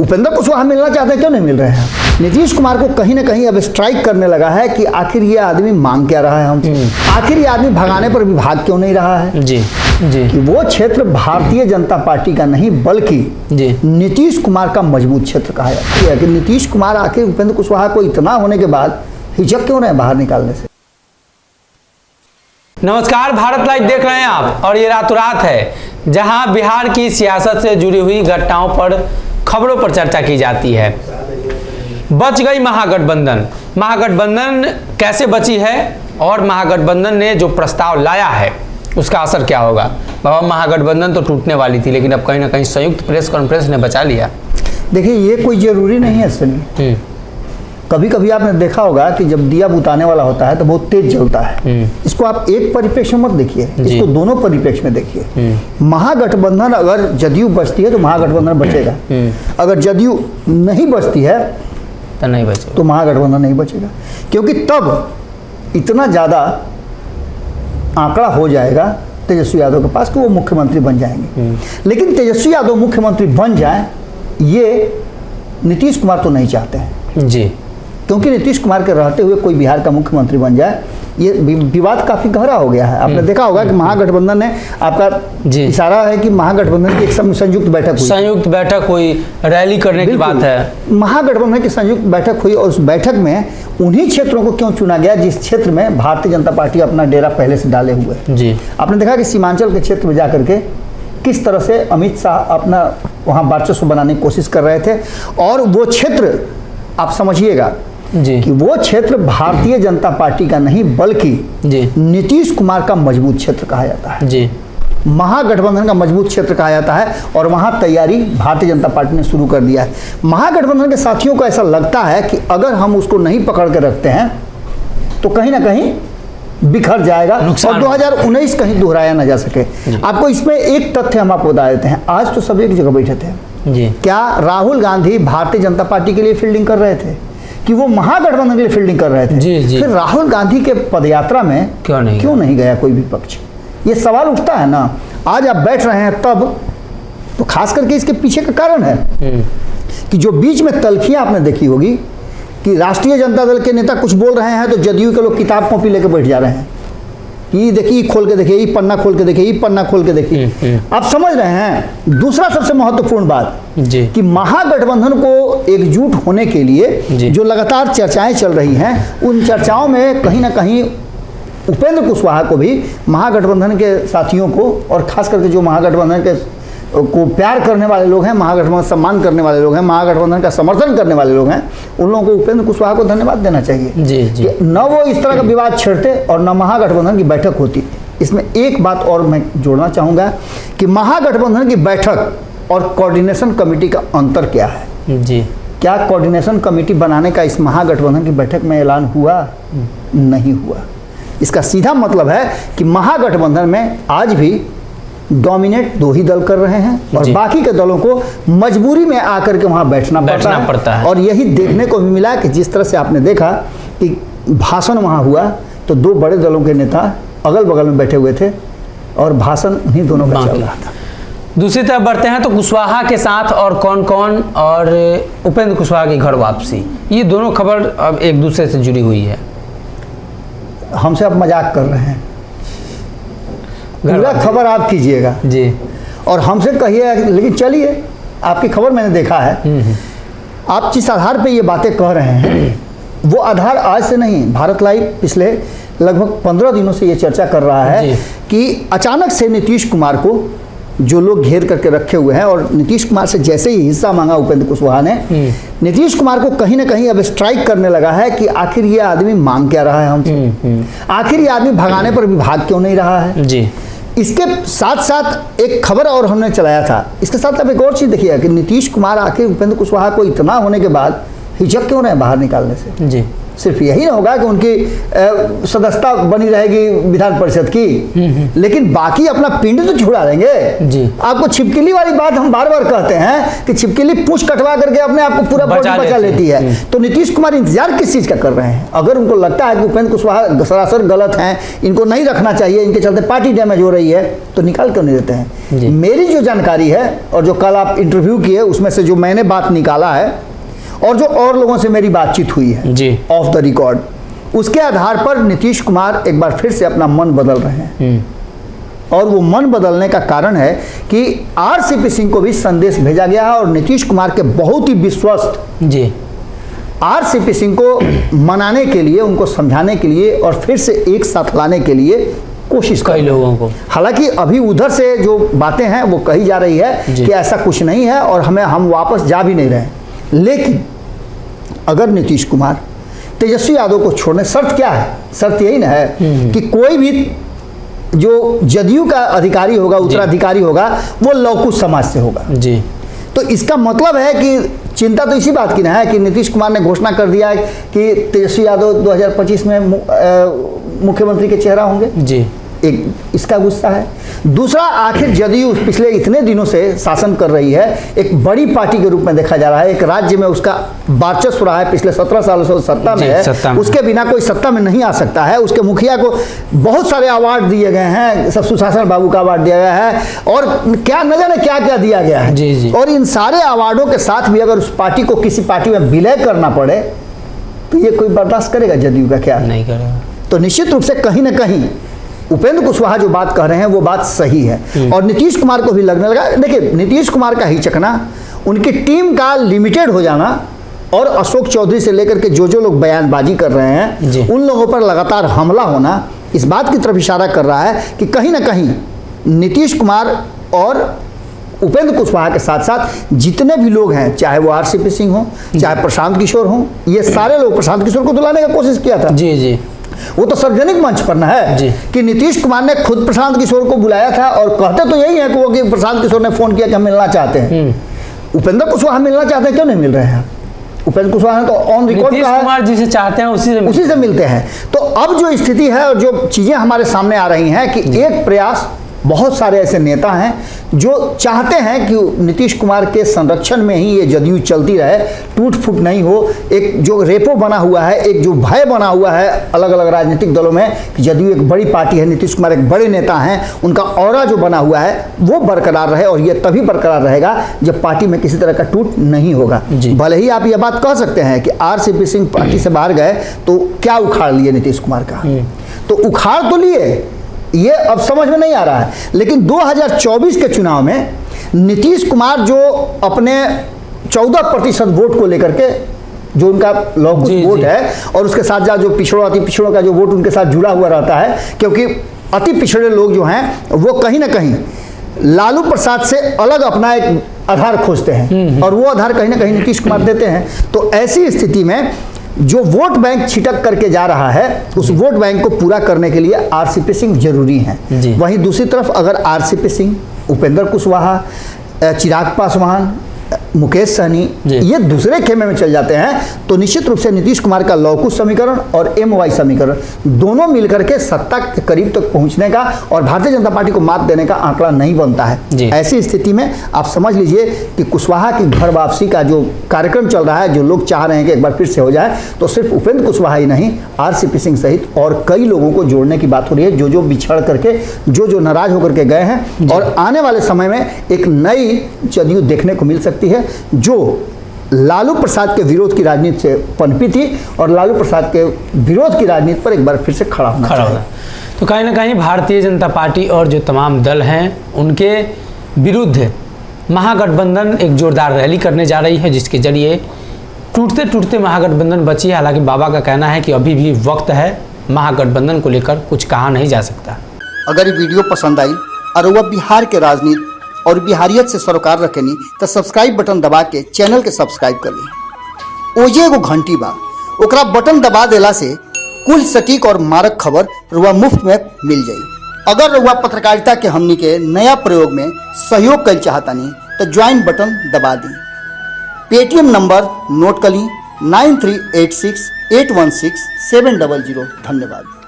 उपेंद्र कुशवाहा मिलना चाहते हैं, क्यों नहीं मिल रहे हैं? नीतीश कुमार को कहीं ना कहीं अब स्ट्राइक करने लगा है कि आखिर ये आदमी मांग क्या रहा है हमसे, आखिर ये आदमी भगाने पर भी भाग क्यों नहीं रहा है। जी जी कि वो क्षेत्र भारतीय जनता पार्टी का नहीं बल्कि नीतीश कुमार का मजबूत क्षेत्र कहा जाता है। कि नीतीश कुमार आखिर उपेंद्र कुशवाहा को इतना होने के बाद हिचक क्यों रहे बाहर निकालने से। नमस्कार, भारत लाइव देख रहे हैं आप और ये रातों रात है जहां बिहार की सियासत से जुड़ी हुई घटनाओं पर, खबरों पर चर्चा की जाती है। बच गई महागठबंधन। महागठबंधन कैसे बची है और महागठबंधन ने जो प्रस्ताव लाया है उसका असर क्या होगा। बाबा, महागठबंधन तो टूटने वाली थी लेकिन अब कहीं ना कहीं संयुक्त प्रेस कॉन्फ्रेंस ने बचा लिया। देखिए, ये कोई जरूरी नहीं है सनी। कभी कभी आपने देखा होगा कि जब दिया बुताने वाला होता है तो बहुत तेज जलता है। इसको आप एक परिप्रेक्ष्य मत देखिए, इसको दोनों परिप्रेक्ष्य में देखिए। महागठबंधन अगर जदयू बचती है तो महागठबंधन बचेगा, अगर जदयू नहीं बचती है तो नहीं बचेगा, तो महागठबंधन नहीं बचेगा। क्योंकि तब इतना ज़्यादा आंकड़ा हो जाएगा तेजस्वी यादव के पास कि वो मुख्यमंत्री बन जाएंगे। लेकिन तेजस्वी यादव मुख्यमंत्री बन जाए ये नीतीश कुमार तो नहीं चाहते हैं जी, क्योंकि नीतीश कुमार के रहते हुए कोई बिहार का मुख्यमंत्री बन जाए, ये विवाद काफी गहरा हो गया है। आपने देखा होगा कि महागठबंधन ने, आपका इशारा है कि महागठबंधन की एक संयुक्त बैठक हुई, रैली करने की बात है। महागठबंधन की संयुक्त बैठक हुई और उस बैठक में उन्हीं क्षेत्रों को क्यों चुना गया जिस क्षेत्र में भारतीय जनता पार्टी अपना डेरा पहले से डाले हुए है। जी, आपने देखा कि सीमांचल के क्षेत्र में जाकर के किस तरह से अमित शाह अपना वहाँ वर्चस्व बनाने की कोशिश कर रहे थे। और वो क्षेत्र आप समझिएगा कि वो क्षेत्र भारतीय जनता पार्टी का नहीं बल्कि नीतीश कुमार का मजबूत क्षेत्र कहा जाता है। जी, महागठबंधन का मजबूत क्षेत्र कहा जाता है और वहां तैयारी भारतीय जनता पार्टी ने शुरू कर दिया है। महागठबंधन के साथियों को ऐसा लगता है कि अगर हम उसको नहीं पकड़ के रखते हैं तो कहीं ना कहीं बिखर जाएगा और 2019 कहीं दोहराया ना जा सके। आपको इसमें एक तथ्य हम आपको बता देते हैं। आज तो सब एक जगह बैठे थे जी। क्या राहुल गांधी भारतीय जनता पार्टी के लिए फील्डिंग कर रहे थे कि वो महागठबंधन के लिए फील्डिंग कर रहे थे? जी। फिर राहुल गांधी के पदयात्रा में क्यों नहीं गया कोई भी पक्ष? ये सवाल उठता है ना। आज आप बैठ रहे हैं तब तो खास करके इसके पीछे का कारण है कि जो बीच में तलखियां आपने देखी होगी कि राष्ट्रीय जनता दल के नेता कुछ बोल रहे हैं तो जदयू के लोग किताब कॉपी लेकर बैठ जा रहे हैं कि देखिए खोल के देखिए, ये पन्ना खोल के देखिए, ये पन्ना खोल के देखिए। आप समझ रहे हैं। दूसरा सबसे महत्वपूर्ण बात कि महागठबंधन को एकजुट होने के लिए जो लगातार चर्चाएं चल रही हैं, उन चर्चाओं में कहीं ना कहीं उपेंद्र कुशवाहा को भी महागठबंधन के साथियों को और खास करके जो महागठबंधन के को प्यार करने वाले लोग हैं, महागठबंधन सम्मान करने वाले लोग हैं, महागठबंधन का समर्थन करने वाले लोग हैं, उन लोगों को उपेंद्र कुशवाहा को धन्यवाद देना चाहिए जी। कि न वो इस तरह का विवाद छेड़ते और न महागठबंधन की बैठक होती। इसमें एक बात और मैं जोड़ना चाहूँगा कि महागठबंधन की बैठक और कोऑर्डिनेशन कमेटी का अंतर क्या है जी। क्या कोऑर्डिनेशन कमेटी बनाने का इस महागठबंधन की बैठक में ऐलान हुआ? नहीं हुआ। इसका सीधा मतलब है कि महागठबंधन में आज भी डोमिनेट दो ही दल कर रहे हैं और बाकी के दलों को मजबूरी में आकर के वहां बैठना पड़ता है। और यही देखने को भी मिला कि जिस तरह से आपने देखा कि भाषण वहां हुआ तो दो बड़े दलों के नेता अगल बगल में बैठे हुए थे और भाषण उन्हीं दोनों का चल रहा था। दूसरी तरफ बढ़ते हैं तो कुशवाहा के साथ और कौन कौन और उपेंद्र कुशवाहा की घर वापसी, ये दोनों खबर अब एक दूसरे से जुड़ी हुई है। हमसे आप मजाक कर रहे हैं, पूरा खबर आप कीजिएगा जी और हमसे कहिए। लेकिन चलिए, आपकी खबर मैंने देखा है। आप जिस आधार पे ये बातें कह रहे हैं वो आधार आज से नहीं, भारत लाइव पिछले लगभग 15 दिनों से ये चर्चा कर रहा है कि अचानक से नीतीश कुमार को जो लोग घेर करके रखे हुए हैं और नीतीश कुमार से जैसे ही हिस्सा मांगा उपेंद्र कुशवाहा ने, नीतीश कुमार को कहीं ना कहीं अब स्ट्राइक करने लगा है कि आखिर ये आदमी मांग क्या रहा है हमसे, आखिर ये आदमी भगाने पर भी भाग क्यों नहीं रहा है जी। इसके साथ साथ एक खबर और हमने चलाया था। इसके साथ अब एक और चीज़ देखिए कि नीतीश कुमार आखिर उपेंद्र कुशवाहा को इतना होने के बाद हिचक क्यों रहे बाहर निकालने से जी। सिर्फ यही ना होगा कि उनकी सदस्यता बनी रहेगी विधान परिषद की, लेकिन बाकी अपना पिंड तो छुड़ा देंगे जी। आपको छिपकली वाली बात हम बार बार कहते हैं कि छिपकली पूंछ कटवा करके अपने आप को पूरा बचा लेती है। तो नीतीश कुमार इंतजार किस चीज का कर रहे हैं? अगर उनको लगता है कि उपेंद्र कुशवाहा सरासर गलत हैं, इनको नहीं रखना चाहिए, इनके चलते पार्टी डैमेज हो रही है, तो निकाल क्यों नहीं देते हैं? मेरी जो जानकारी है और जो कल आप इंटरव्यू किए उसमें से जो मैंने बात निकाला है और जो और लोगों से मेरी बातचीत हुई है जी ऑफ द रिकॉर्ड, उसके आधार पर नीतीश कुमार एक बार फिर से अपना मन बदल रहे हैं। और वो मन बदलने का कारण है कि आरसीपी सिंह को भी संदेश भेजा गया है और नीतीश कुमार के बहुत ही विश्वस्त जी आरसीपी सिंह को मनाने के लिए, उनको समझाने के लिए और फिर से एक साथ लाने के लिए कोशिश कई लोगों को। हालांकि अभी उधर से जो बातें हैं वो कही जा रही है कि ऐसा कुछ नहीं है और हम वापस जा भी नहीं रहे। लेकिन अगर नीतीश कुमार तेजस्वी यादव को छोड़ने, शर्त क्या है? शर्त यही ना है कि कोई भी जो जदयू का अधिकारी होगा, उत्तराधिकारी होगा, वो लौकुश समाज से होगा जी। तो इसका मतलब है कि चिंता तो इसी बात की ना है कि नीतीश कुमार ने घोषणा कर दिया है कि तेजस्वी यादव 2025 में मुख्यमंत्री के चेहरा होंगे जी। एक इसका गुस्सा है। दूसरा, आखिर जदयू पिछले इतने दिनों से शासन कर रही है, एक बड़ी पार्टी के रूप में देखा जा रहा है, एक राज्य में उसका वर्चस्व रहा है, पिछले 17 सालों से सत्ता में है, उसके बिना कोई सत्ता में नहीं आ सकता है। उसके मुखिया को बहुत सारे अवार्ड दिए गए हैं, सब सुशासन बाबू का अवार्ड दिया गया है और क्या न जाने क्या क्या दिया गया है जी जी। और इन सारे अवार्डों के साथ भी अगर उस पार्टी को किसी पार्टी में विलय करना पड़े तो ये कोई बर्दाश्त करेगा जदयू का? क्या नहीं करेगा। तो निश्चित रूप से कहीं ना कहीं उपेंद्र कुशवाहा जो बात कह रहे हैं वो बात सही है और नीतीश कुमार को भी लगने लगा। देखिए, नीतीश कुमार का हिचकना, उनकी टीम का लिमिटेड हो जाना और अशोक चौधरी से लेकर के जो लोग बयानबाजी कर रहे हैं उन लोगों पर लगातार हमला होना इस बात की तरफ इशारा कर रहा है कि कहीं ना कहीं नीतीश कुमार और उपेंद्र कुशवाहा के साथ साथ जितने भी लोग हैं, चाहे वो आरसीपी सिंह हो, चाहे प्रशांत किशोर हो, ये सारे लोग, प्रशांत किशोर को तो लाने का कोशिश किया था जी जी, वो तो सार्वजनिक मंच पर ना है कि नीतीश कुमार ने खुद प्रशांत किशोर को बुलाया था और कहते तो यही है कि वो कि प्रशांत किशोर ने फोन किया कि हम मिलना चाहते हैं। उपेंद्र कुशवाहा मिलना चाहते हैं, क्यों नहीं मिल रहे हैं? उपेंद्र कुशवाहा ने तो ऑन रिकॉर्ड नीतीश कुमार जिसे चाहते हैं उसी से मिलते हैं। तो अब जो स्थिति है और जो चीजें हमारे सामने आ रही हैं कि एक प्रयास, बहुत सारे ऐसे नेता हैं जो चाहते हैं कि नीतीश कुमार के संरक्षण में ही ये जदयू चलती रहे, टूट फूट नहीं हो। एक जो रेपो बना हुआ है, एक जो भय बना हुआ है अलग अलग राजनीतिक दलों में कि जदयू एक बड़ी पार्टी है, नीतीश कुमार एक बड़े नेता हैं, उनका ऑरा जो बना हुआ है वो बरकरार रहे और ये तभी बरकरार रहेगा जब पार्टी में किसी तरह का टूट नहीं होगा। भले ही आप ये बात कह सकते हैं कि आरसीपी सिंह पार्टी से बाहर गए तो क्या उखाड़ लिए नीतीश कुमार का, तो उखाड़ तो लिए, ये अब समझ में नहीं आ रहा है। लेकिन 2024 के चुनाव में नीतीश कुमार जो अपने 14% वोट को लेकर के, जो उनका लौकुश वोट है और उसके साथ साथ जो पिछड़ों अति पिछड़ों का जो वोट उनके साथ जुड़ा हुआ रहता है, क्योंकि अति पिछड़े लोग जो हैं वो कहीं ना कहीं लालू प्रसाद से अलग अपना एक आधार खोजते हैं और वो आधार कहीं ना कहीं नीतीश कुमार देते हैं। तो ऐसी स्थिति में जो वोट बैंक छिटक करके जा रहा है, उस वोट बैंक को पूरा करने के लिए आरसीपी सिंह जरूरी हैं। वहीं दूसरी तरफ अगर आरसीपी सिंह, उपेंद्र कुशवाहा, चिराग पासवान, मुकेश सहनी ये दूसरे खेमे में चल जाते हैं तो निश्चित रूप से नीतीश कुमार का लौकुश समीकरण और एमवाई समीकरण दोनों मिलकर के सत्ता के करीब तक पहुंचने का और भारतीय जनता पार्टी को मात देने का आंकड़ा नहीं बनता है। ऐसी स्थिति में आप समझ लीजिए कि कुशवाहा की घर वापसी का जो कार्यक्रम चल रहा है, जो लोग चाह रहे हैं कि एक बार फिर से हो जाए, तो सिर्फ उपेंद्र कुशवाहा ही नहीं, आरसीपी सिंह सहित और कई लोगों को जोड़ने की बात हो रही है, जो बिछड़ करके, जो नाराज होकर के गए हैं। और आने वाले समय में एक नई जदयू देखने को मिल सकती है जो लालू प्रसाद के विरोध की राजनीति से पनपी थी और लालू प्रसाद के विरोध की राजनीति पर एक बार फिर से खड़ा होना चाहिए। तो कहीं ना कहीं भारतीय जनता पार्टी और जो तमाम दल हैं उनके विरुद्ध महागठबंधन एक जोरदार रैली करने जा रही है, जिसके जरिए टूटते टूटते महागठबंधन बची है। हालांकि बाबा का कहना है कि अभी भी वक्त है, महागठबंधन को लेकर कुछ कहा नहीं जा सकता। अगर ये वीडियो पसंद आई और वह बिहार के राजनीति और बिहारियत से सरोकार रखेनी तो सब्सक्राइब बटन दबा के चैनल के सब्सक्राइब कर ली। ओजे एगो घंटी बा, ओकरा बटन दबा देला से कुल सटीक और मारक खबर रुआ मुफ्त में मिल जाई। अगर रुआ पत्रकारिता के हमनी के नया प्रयोग में सहयोग कर चाहतानी तो ज्वाइन बटन दबा दी। पेटीएम नंबर नोट कर ली 9386 816-700। धन्यवाद।